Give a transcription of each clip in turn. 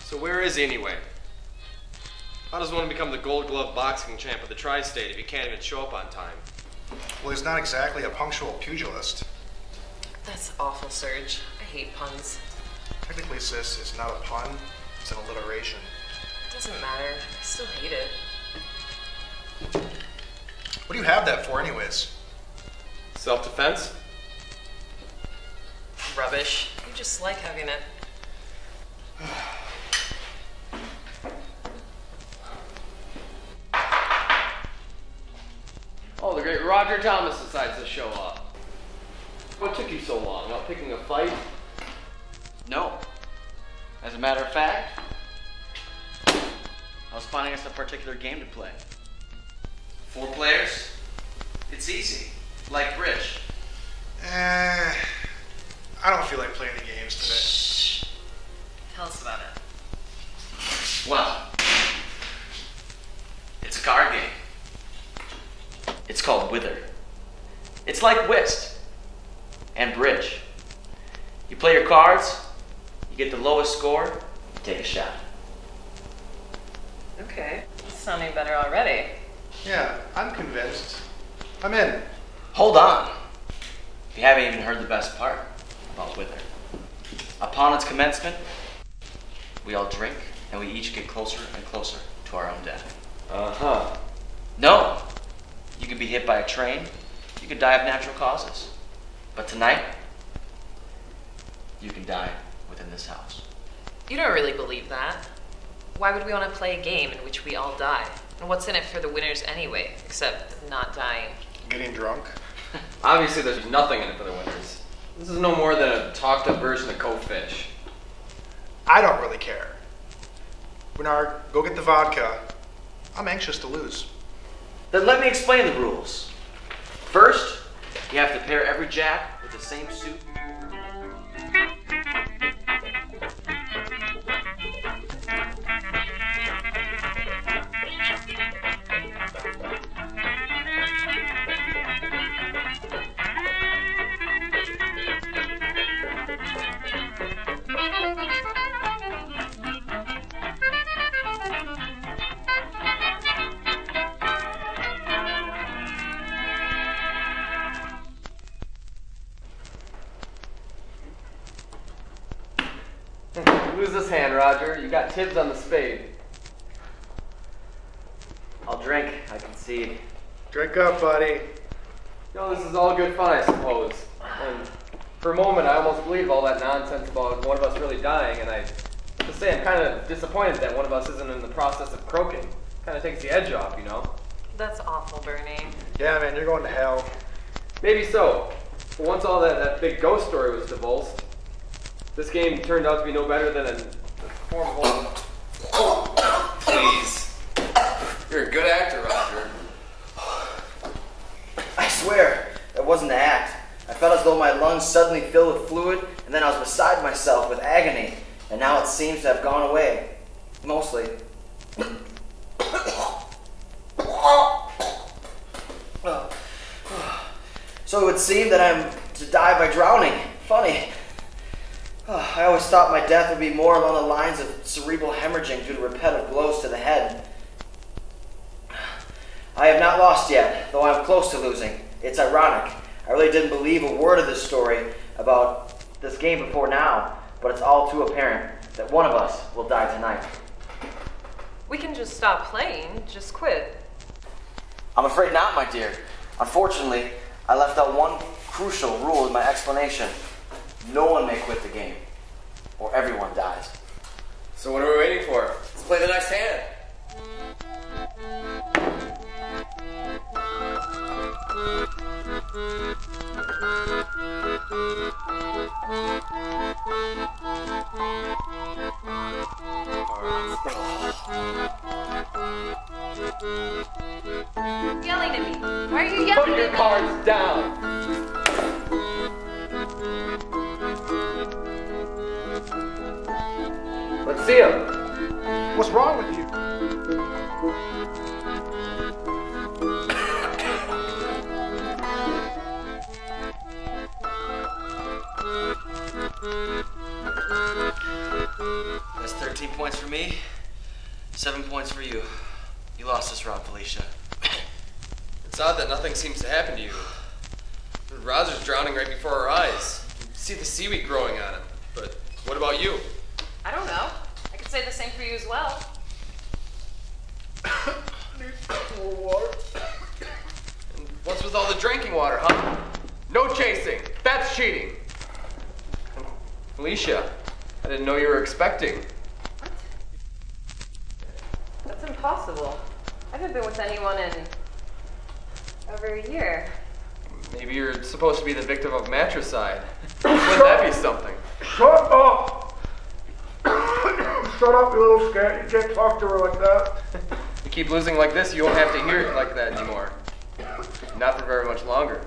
So where is he anyway? How does one become the Gold Glove boxing champ of the Tri-State if he can't even show up on time? Well, he's not exactly a punctual pugilist. That's awful, Serge. I hate puns. Technically, sis, it's not a pun, it's an alliteration. It doesn't matter. I still hate it. What do you have that for anyways? Self-defense? Rubbish. You just like having it. Oh, the great Roger Thomas decides to show up. What took you so long? Not picking a fight? No. As a matter of fact, I was finding us a particular game to play. 4 players? It's easy. Like bridge. I don't feel like playing the games today. Shh. Tell us about it. Well, it's a card game. It's called Withered. It's like whist and bridge. You play your cards, you get the lowest score, you take a shot. Okay. It's sounding better already. Yeah, I'm convinced. I'm in. Hold on. You haven't even heard the best part about Withered. Upon its commencement, we all drink and we each get closer and closer to our own death. Uh-huh. No. You could be hit by a train. You could die of natural causes. But tonight, you can die within this house. You don't really believe that. Why would we want to play a game in which we all die? And what's in it for the winners anyway, except not dying? Getting drunk? Obviously, there's nothing in it for the winners. This is no more than a talked-up version of Cofish. I don't really care. Bernard, go get the vodka. I'm anxious to lose. Then let me explain the rules. First, you have to pair every jack with the same suit. Lose this hand, Roger. You got Tibbs on the spade. I'll drink, I concede. Drink up, buddy. You know, this is all good fun, I suppose. And for a moment, I almost believed all that nonsense about one of us really dying, and I have to say I'm kind of disappointed that one of us isn't in the process of croaking. Kind of takes the edge off, you know? That's awful, Bernie. Yeah, man, you're going to hell. Maybe so. But once all that big ghost story was divulged, this game turned out to be no better than a form of... Please. You're a good actor, Roger. I swear, that wasn't an act. I felt as though my lungs suddenly filled with fluid, and then I was beside myself with agony, and now it seems to have gone away. Mostly. So it would seem that I'm to die by drowning. Funny. I always thought my death would be more along the lines of cerebral hemorrhaging due to repetitive blows to the head. I have not lost yet, though I'm close to losing. It's ironic. I really didn't believe a word of this story about this game before now, but it's all too apparent that one of us will die tonight. We can just stop playing, just quit. I'm afraid not, my dear. Unfortunately, I left out one crucial rule in my explanation. No one may quit the game, or everyone dies. So what are we waiting for? Let's play the next hand. Yelling at me. Why are you yelling Put your at me? cards down! Let's see him. What's wrong with you? The That's 13 points for me, 7 points for you. You lost this round, Felicia. It's odd that nothing seems to happen to you. Roger's drowning right before our eyes. You can see the seaweed growing on him. But what about you? I don't know. I could say the same for you as well. Need more water. And what's with all the drinking water, huh? No chasing. That's cheating. And Felicia, I didn't know you were expecting. What? That's impossible. I haven't been with anyone in over a year. Maybe you're supposed to be the victim of matricide. Wouldn't that be something? Shut up! Shut up, you little scat. You can't talk to her like that. You keep losing like this, you won't have to hear it like that anymore. Not for very much longer.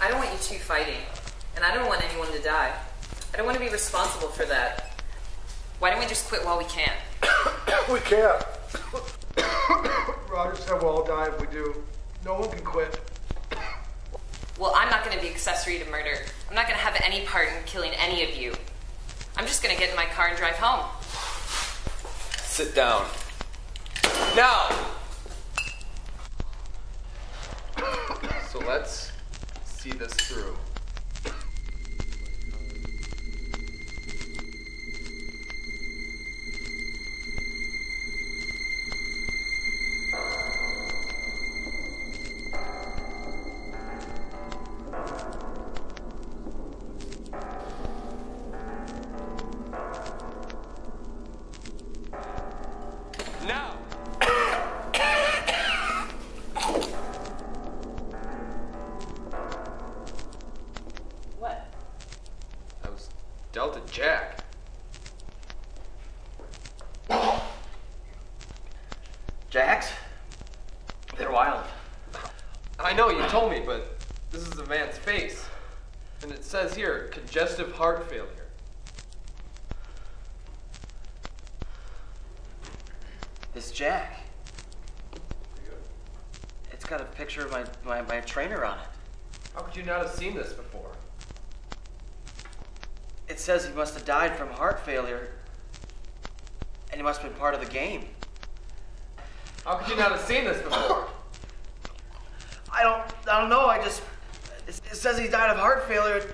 I don't want you two fighting, and I don't want anyone to die. I don't want to be responsible for that. Why don't we just quit while we can? We can't. Roger said we'll all die if we do. No one can quit. Well, I'm not going to be accessory to murder. I'm not going to have any part in killing any of you. I'm just going to get in my car and drive home. Sit down. Now! So let's see this through. Now! What? I was dealt a jack. Jacks? They're wild. I know, you told me, but this is a man's face. And it says here, congestive heart failure. This Jack. It's got a picture of my trainer on it. How could you not have seen this before? It says he must have died from heart failure, and he must have been part of the game. How could you not have seen this before? I don't know. It says he died of heart failure.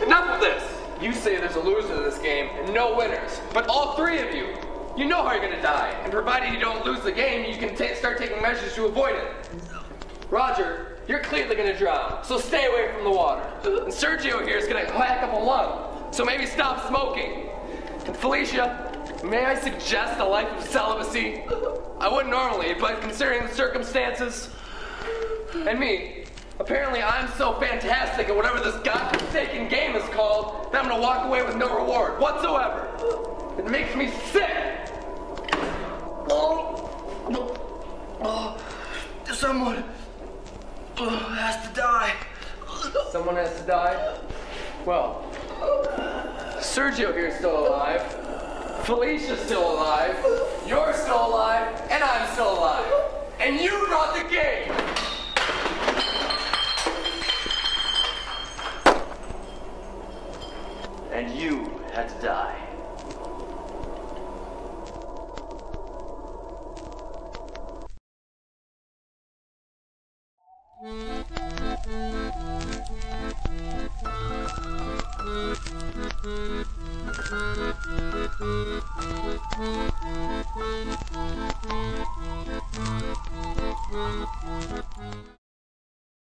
Enough of this! You say there's a loser to this game and no winners, but all three of you, you know how you're gonna die, and provided you don't lose the game, you can start taking measures to avoid it. Roger, you're clearly gonna drown, so stay away from the water. And Sergio here is gonna whack up a lung, so maybe stop smoking. And Felicia, may I suggest a life of celibacy? I wouldn't normally, but considering the circumstances, and me, apparently I'm so fantastic at whatever this godforsaken game is called that I'm gonna walk away with no reward whatsoever. It makes me sick. Someone has to die. Someone has to die? Well, Sergio here's still alive. Felicia's still alive. You're still alive. And I'm still alive. And you brought the game. And you had to die.